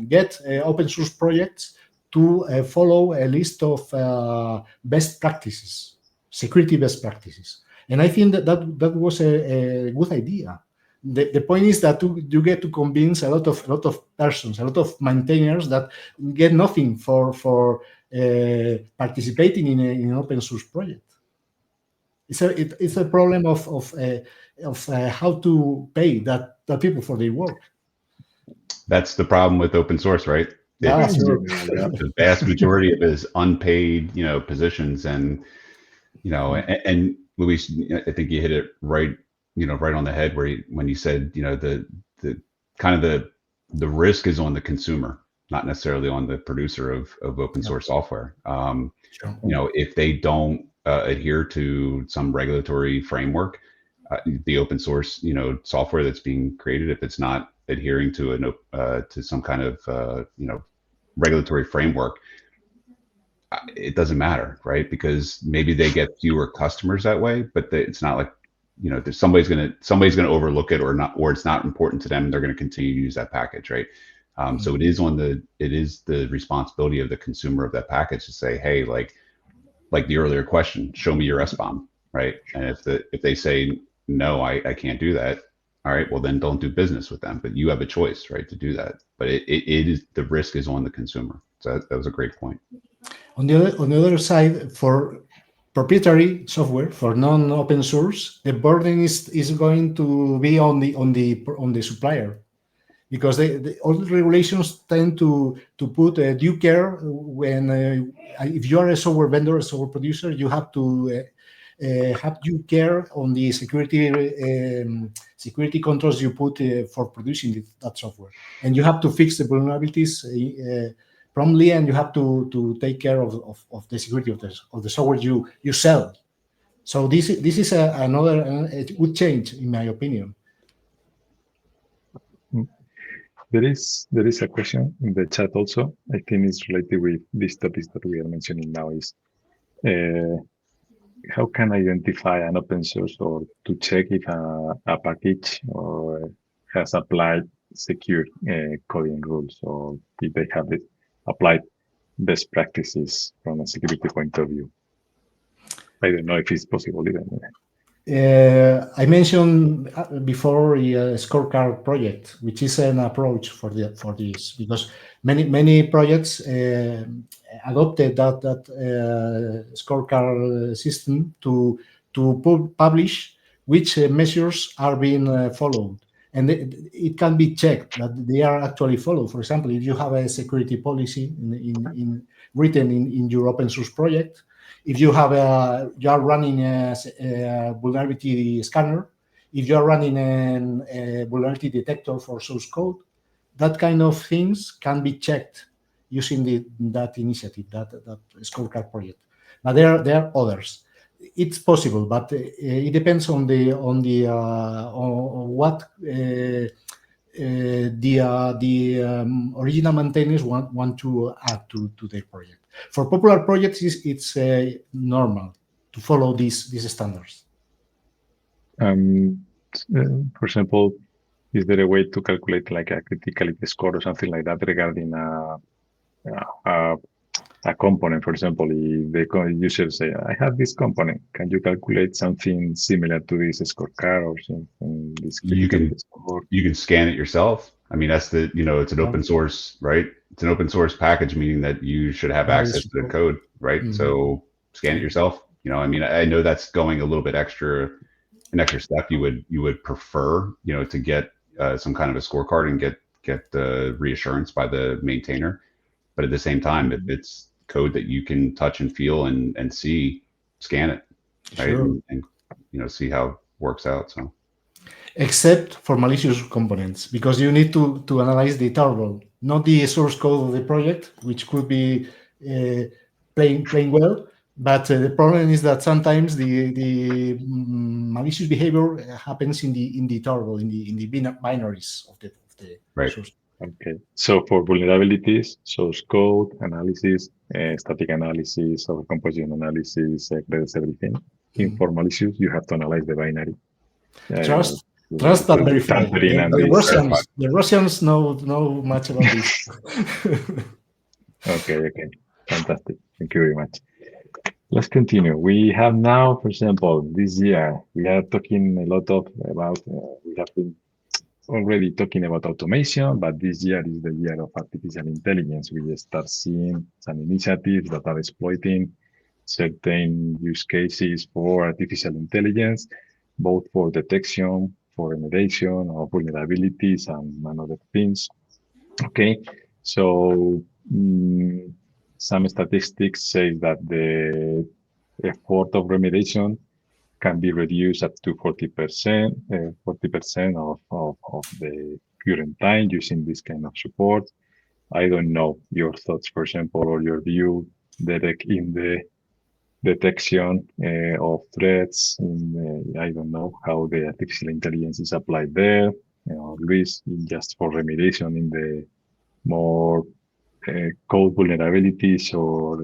get open source projects to follow a list of best practices, security best practices. And I think that was a good idea. The point is that you get to convince a lot of persons, a lot of maintainers that get nothing for participating in an open source project. It's a problem of how to pay that people for their work. That's the problem with open source, right? Yeah, sure. The vast majority of it is unpaid, positions, and and Luis, I think you hit it right, right on the head when you said, the kind of the risk is on the consumer, not necessarily on the producer of open source software. Sure. If they don't adhere to some regulatory framework, the open source, software that's being created, if it's not adhering to to some kind of regulatory framework, it doesn't matter, right? Because maybe they get fewer customers that way, but it's not like there's somebody's gonna overlook it or not, or it's not important to them, and they're going to continue to use that package, right? So it is the responsibility of the consumer of that package to say, hey, like the earlier question, show me your SBOM, right? And if they say no, I can't do that, all right, well then don't do business with them. But you have a choice, right, to do that. But it is, the risk is on the consumer. So that was a great point. On the other side, for proprietary software, for non-open source, the burden is going to be on the supplier, because all the regulations tend to put due care when if you are a software vendor, a software producer, you have to have due care on the security controls you put for producing that software, and you have to fix the vulnerabilities promptly, and you have to take care of the security of the software you sell. So this is another good change, in my opinion. There is a question in the chat also. I think it's related with these topics that we are mentioning now. Is how can I identify an open source, or to check if a package or has applied secure coding rules, or if they have applied best practices from a security point of view? I don't know if it's possible even. I mentioned before the Scorecard project, which is an approach for this, because many projects adopted that Scorecard system to publish which measures are being followed, and it can be checked that they are actually followed. For example, if you have a security policy written in your open source project, if you are running a vulnerability scanner, if you are running a vulnerability detector for source code, that kind of things can be checked using that initiative, that Scorecard project. But there are others. it's possible, but it depends on what the original maintainers want to add to their project. For popular projects, it's normal to follow these standards. For example, is there a way to calculate like a criticality score or something like that regarding a component? For example, if the user say, I have this component, can you calculate something similar to this scorecard or something? This criticality score? You can scan it yourself. I mean, that's the, it's an open source, right? It's an open source package, meaning that you should have access to the code, right? Mm-hmm. So scan it yourself. I mean, I know that's going a little bit an extra step. You would prefer, to get some kind of a scorecard and get the reassurance by the maintainer. But at the same time, if it's code that you can touch and feel and see, scan it, right? Sure. And see how it works out. So, except for malicious components, because you need to analyze the tarball, not the source code of the project, which could be playing well. But the problem is that sometimes the malicious behavior happens in the tarball, in the binaries of the right. source. Okay, so for vulnerabilities, source code analysis, static analysis, of composition analysis, credits, everything. For malicious, you have to analyze the binary. Trust and verify. The Russians know much about this. Okay, fantastic. Thank you very much. Let's continue. We have now, for example, this year, we are talking a lot about, we have been already talking about automation, but this year is the year of artificial intelligence. We start seeing some initiatives that are exploiting certain use cases for artificial intelligence, both for detection, for remediation of vulnerabilities and other things. Okay, so some statistics say that the effort of remediation can be reduced up to 40%, 40% of the current time using this kind of support. I don't know your thoughts, for example, or your view, Derek, in the detection of threats. I don't know how the artificial intelligence is applied there, Luis, just for remediation in the more code vulnerabilities or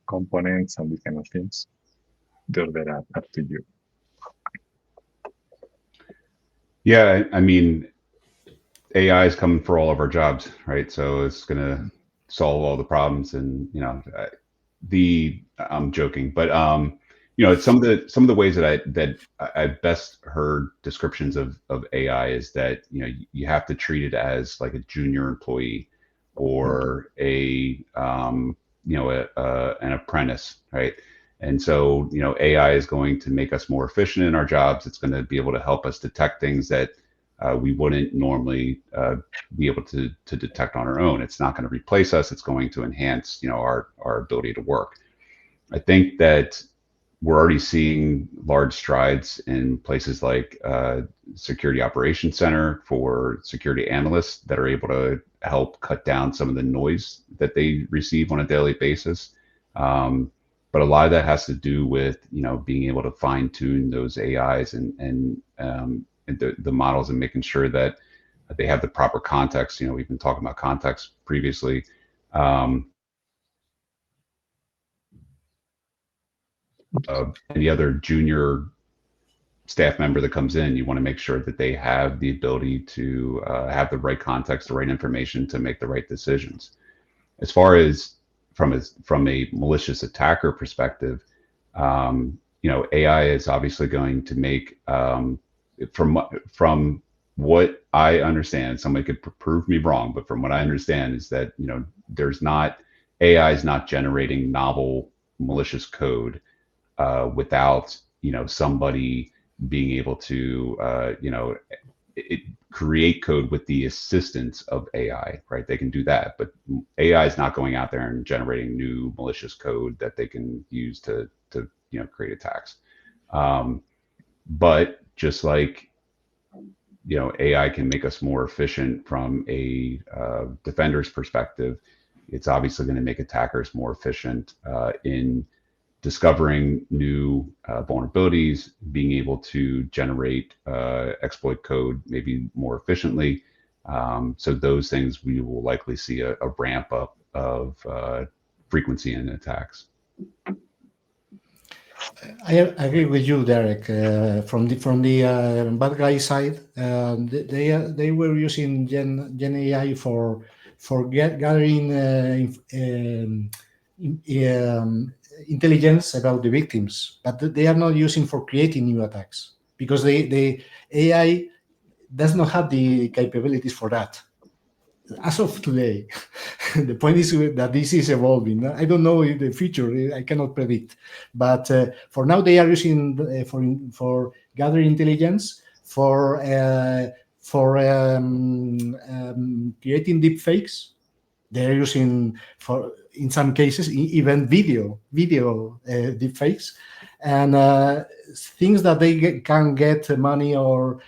components and these kind of things. They're up to you. Yeah, I mean, AI is coming for all of our jobs, right? So it's going to solve all the problems, and I'm joking, but some of the ways that I best heard descriptions of AI is that you have to treat it as like a junior employee or an apprentice, right? And so, AI is going to make us more efficient in our jobs. It's going to be able to help us detect things that we wouldn't normally be able to detect on our own. It's not going to replace us. It's going to enhance, our ability to work. I think that we're already seeing large strides in places like Security Operations Center for security analysts that are able to help cut down some of the noise that they receive on a daily basis. But a lot of that has to do with, being able to fine tune those AIs and the models and making sure that they have the proper context. We've been talking about context previously. Any other junior staff member that comes in, you want to make sure that they have the ability to have the right context, the right information to make the right decisions. As far as from a malicious attacker perspective, AI is obviously going to make, from what I understand, somebody could prove me wrong, but from what I understand is that, AI is not generating novel malicious code without, somebody being able to, create code with the assistance of AI, right? They can do that, but AI is not going out there and generating new malicious code that they can use to create attacks. But just like, AI can make us more efficient from a defender's perspective, it's obviously going to make attackers more efficient in discovering new vulnerabilities, being able to generate exploit code maybe more efficiently. So those things we will likely see a ramp up of frequency in attacks. I agree with you, Derek. From the bad guy side, they were using Gen AI for gathering intelligence about the victims, but they are not using for creating new attacks because the AI does not have the capabilities for that. As of today, the point is that this is evolving. I don't know in the future. I cannot predict. But for now, they are using for gathering intelligence, for creating deep fakes. They're using for in some cases even video deep fakes, and things that they can get money or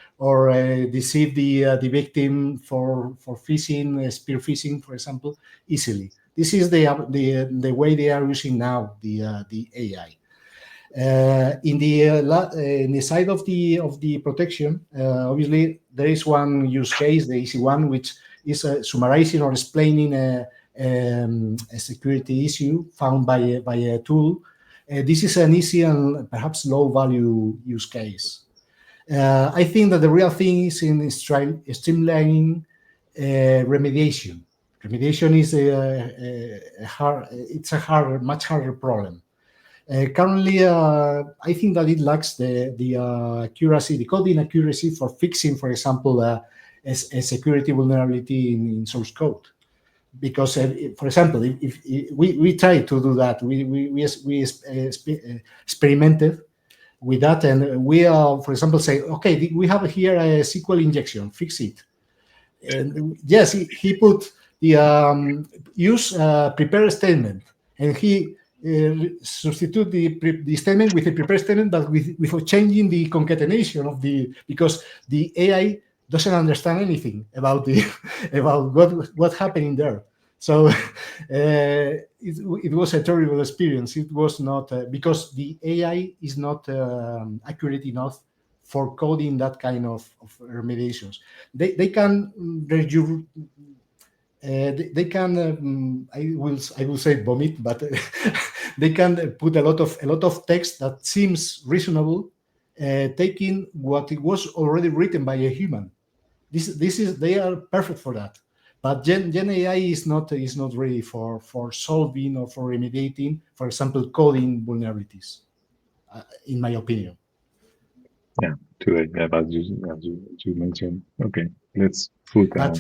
deceive the victim for phishing, spear phishing, for example, easily. This is the way they are using now the AI. In the side of the protection, obviously there is one use case, the easy one, which is summarizing or explaining a security issue found by a tool. This is an easy and perhaps low value use case. I think that the real thing is in streamlining remediation. Remediation is much harder problem. Currently, I think that it lacks the accuracy, the coding accuracy for fixing, for example, a security vulnerability in source code. Because, for example, if we try to do that, we experimented with that, and we for example, say, okay, we have here a SQL injection, fix it. And yes, he put the use prepare statement, and he substitute the statement with a prepare statement, but without changing the concatenation of because the AI doesn't understand anything about about what happening there. So it was a terrible experience. It was not because the AI is not accurate enough for coding that kind of remediations. They can they can I will say vomit, but they can put a lot of text that seems reasonable, taking what it was already written by a human. They are perfect for that. But Gen AI is not ready for solving or for remediating, for example, coding vulnerabilities, in my opinion. Yeah, today, as you mentioned. Okay, let's put on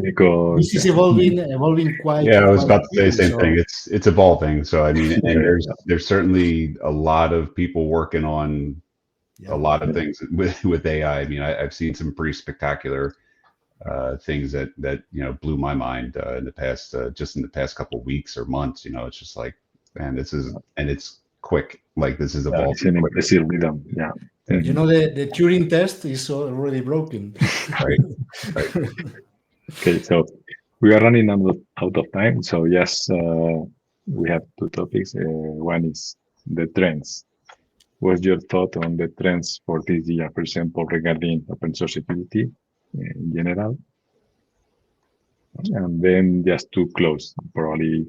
Nico. This is evolving quite. Yeah, I was about to say the same so. thing. It's evolving. So I mean, and there's certainly a lot of people working on a lot of things with AI. I mean, I've seen some pretty spectacular things that blew my mind in the past couple of weeks or months. It's just like, man, it's quick. Like this is evolving. It's an impressive rhythm. Yeah. The Turing test is already broken. Right. Okay, so we are running out of time. So yes, we have two topics. One is the trends. What's your thought on the trends for this year, for example, regarding open source security in general? And then just to close, probably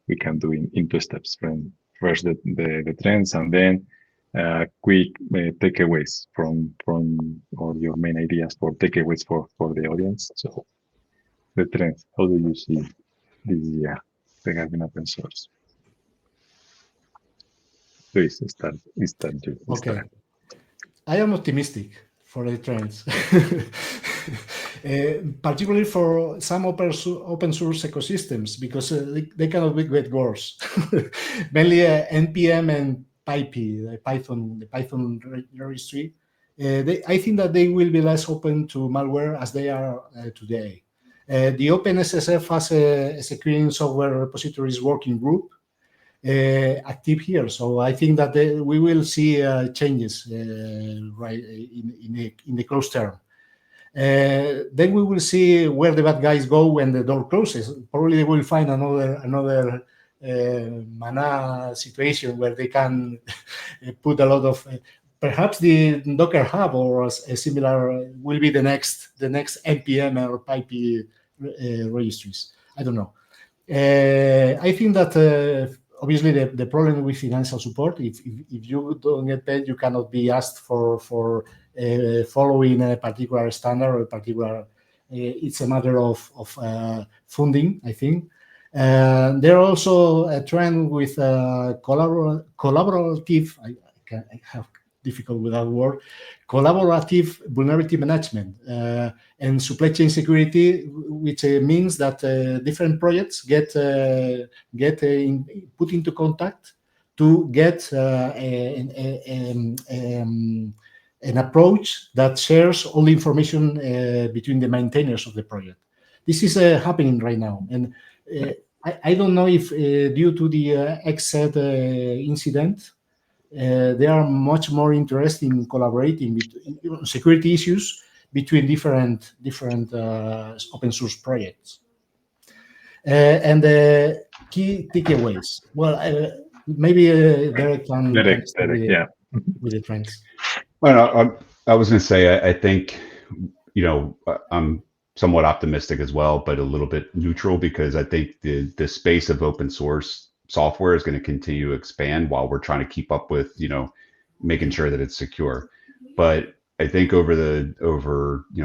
we can do in two steps. First the trends, and then quick takeaways from all your main ideas for takeaways for the audience. So the trends, how do you see this year regarding open source? Please start. Okay. I am optimistic for the trends. Particularly for some open source ecosystems, because they cannot get worse. Mainly NPM and PyPy, the Python registry. I think that they will be less open to malware as they are today. The OpenSSF has a securing software repositories working group active here, so I think that we will see changes right in the close term. Then we will see where the bad guys go when the door closes. Probably they will find another mana situation where they can put a lot of perhaps the Docker Hub or a similar will be the next npm or PyP registries. I don't know. I think that obviously the problem with financial support, if you don't get paid, you cannot be asked for following a particular standard or a particular. It's a matter of funding, I think. There are also a trend with collaborative. I have difficult with that word. Collaborative vulnerability management and supply chain security, which means that different projects get put into contact to get an approach that shares all the information between the maintainers of the project. This is happening right now, and I don't know if due to the XZ incident, they are much more interested in collaborating with security issues between different open source projects. And the key takeaways. Well, maybe Derek can start with the trends. Well, I was going to say, I think, I'm somewhat optimistic as well, but a little bit neutral, because I think the space of open source software is going to continue to expand while we're trying to keep up with, making sure that it's secure. But I think over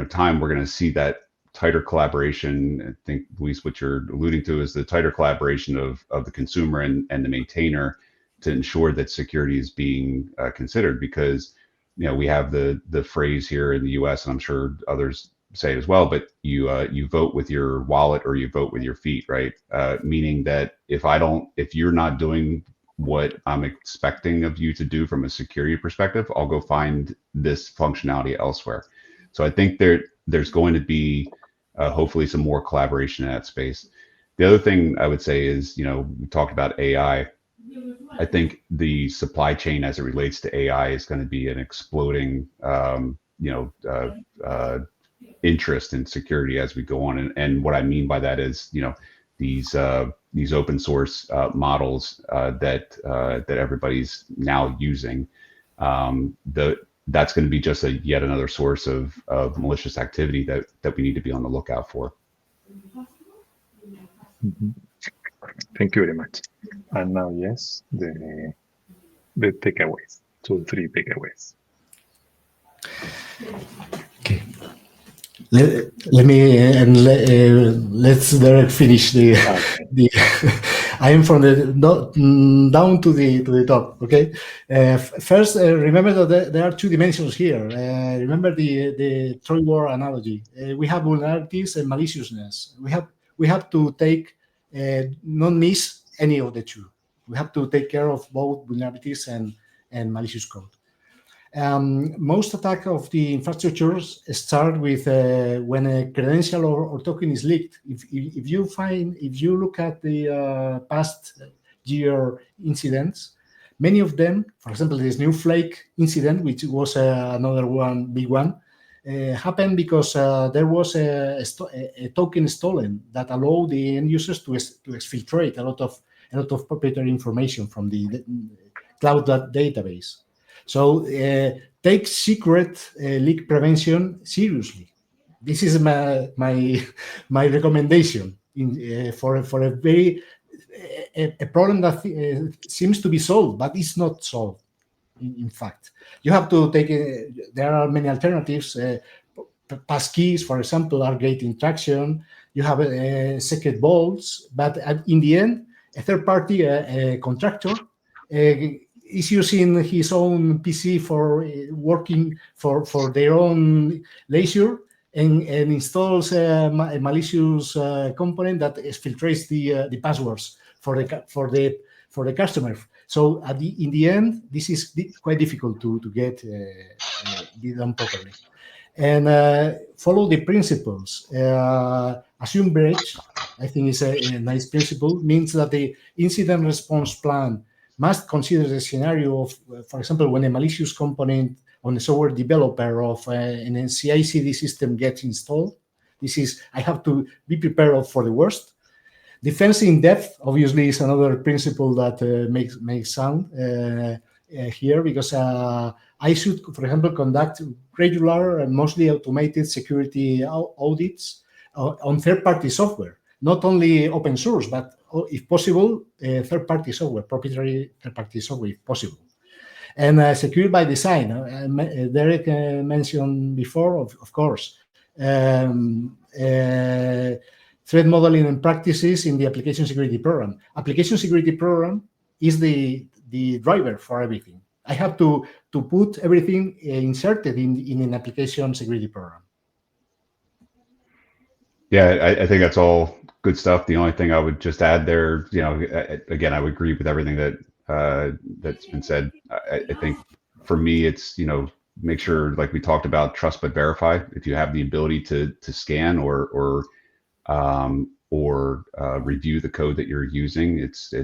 time, we're going to see that tighter collaboration. I think, Luis, what you're alluding to is the tighter collaboration of the consumer and the maintainer to ensure that security is being considered, because we have the phrase here in the US, and I'm sure others say it as well, but you vote with your wallet or you vote with your feet, right? Meaning that if you're not doing what I'm expecting of you to do from a security perspective, I'll go find this functionality elsewhere. So I think there's going to be hopefully some more collaboration in that space. The other thing I would say is, we talked about AI. I think the supply chain as it relates to AI is going to be an exploding, interest in security as we go on. And what I mean by that is, these open source models that everybody's now using, that's going to be just yet another source of malicious activity that we need to be on the lookout for. Mm-hmm. Thank you very much. And now, yes, the takeaways, 2-3 takeaways. Okay. Let me let's Derek finish the. I am from the down to the top. Okay. First, remember that there are two dimensions here. Remember the Troy War analogy. We have vulnerabilities and maliciousness. We have to take not miss any of the two. We have to take care of both vulnerabilities and malicious code. Most attack of the infrastructures start with when a credential or token is leaked. If you look at the past year incidents, many of them, for example, this Snowflake incident, which was another big one, happened because there was a token stolen that allowed the end users to exfiltrate a lot of proprietary information from the cloud database. So take secret leak prevention seriously. This is my recommendation for a very a problem that seems to be solved, but it's not solved. In fact, you have to take. There are many alternatives. Passkeys, for example, are getting traction. You have secret vaults, but in the end, a third-party contractor is using his own PC for working for their own leisure and installs a malicious component that exfiltrates the passwords for the customer. So in the end, this is quite difficult to get done properly. And follow the principles. Assume breach, I think, is a nice principle. Means that the incident response plan must consider the scenario of, for example, when a malicious component on the software developer of an CI/CD system gets installed. I have to be prepared for the worst. Defense in depth, obviously, is another principle that makes sound here, because I should, for example, conduct regular and mostly automated security audits on third-party software, not only open source, but if possible, third-party software, proprietary third-party software, if possible. And secure by design. Derek mentioned before, of course, threat modeling and practices in the application security program. Application security program is the driver for everything. I have to put everything inserted in an application security program. Yeah, I think that's all good stuff. The only thing I would just add there, again, I would agree with everything that's been said. I think for me, it's, make sure, like we talked about, trust but verify. If you have the ability to scan or review the code that you're using, it's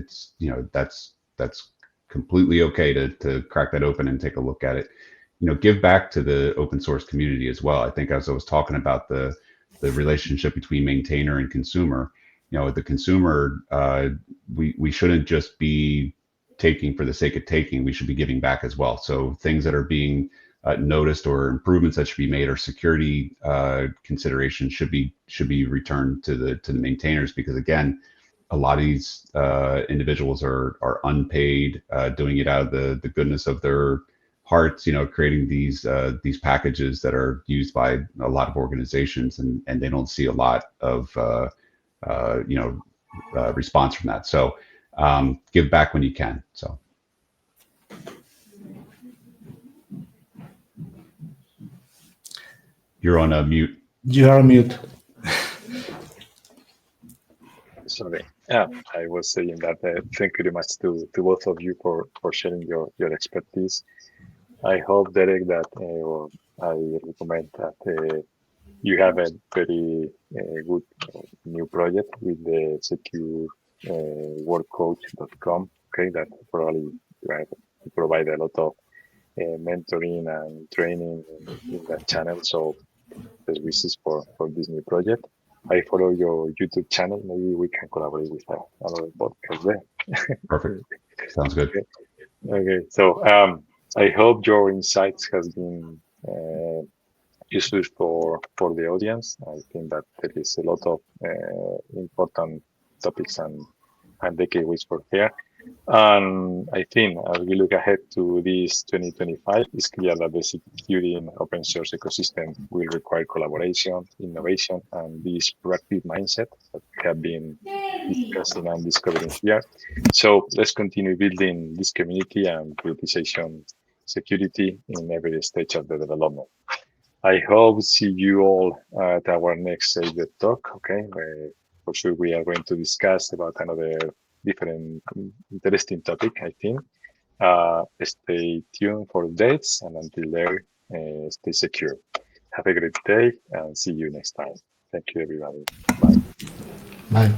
that's completely okay to crack that open and take a look at it. Give back to the open source community as well. I think, as I was talking about the relationship between maintainer and consumer, the consumer, we shouldn't just be taking for the sake of taking. We should be giving back as well. So things that are being noticed, or improvements that should be made, or security considerations should be returned to the maintainers, because again, a lot of these individuals are unpaid, doing it out of the goodness of their hearts, creating these packages that are used by a lot of organizations, and they don't see a lot of response from that. So give back when you can. So. You're on a mute. You are on mute. Sorry. Yeah, I was saying that thank you very much to both of you for sharing your expertise. I hope, Derek, that I recommend that you have a very good new project with the secureworkcoach.com. Okay, that probably provide a lot of mentoring and training in that channel. So best wishes for this new project. I follow your YouTube channel. Maybe we can collaborate with another podcast there. Perfect. Sounds good. Okay. So I hope your insights has been useful for the audience. I think that there is a lot of important topics and takeaways for here. And I think as we look ahead to this 2025, it's clear that the security in open source ecosystem will require collaboration, innovation, and this proactive mindset that we have been discussing and discovering here. So let's continue building this community and prioritization security in every stage of the development. I hope to see you all at our next SafeDev Talk. Okay, for sure we are going to discuss about another different interesting topic, I think. Stay tuned for dates, and until there, stay secure. Have a great day and see you next time. Thank you, everybody. Bye. Bye.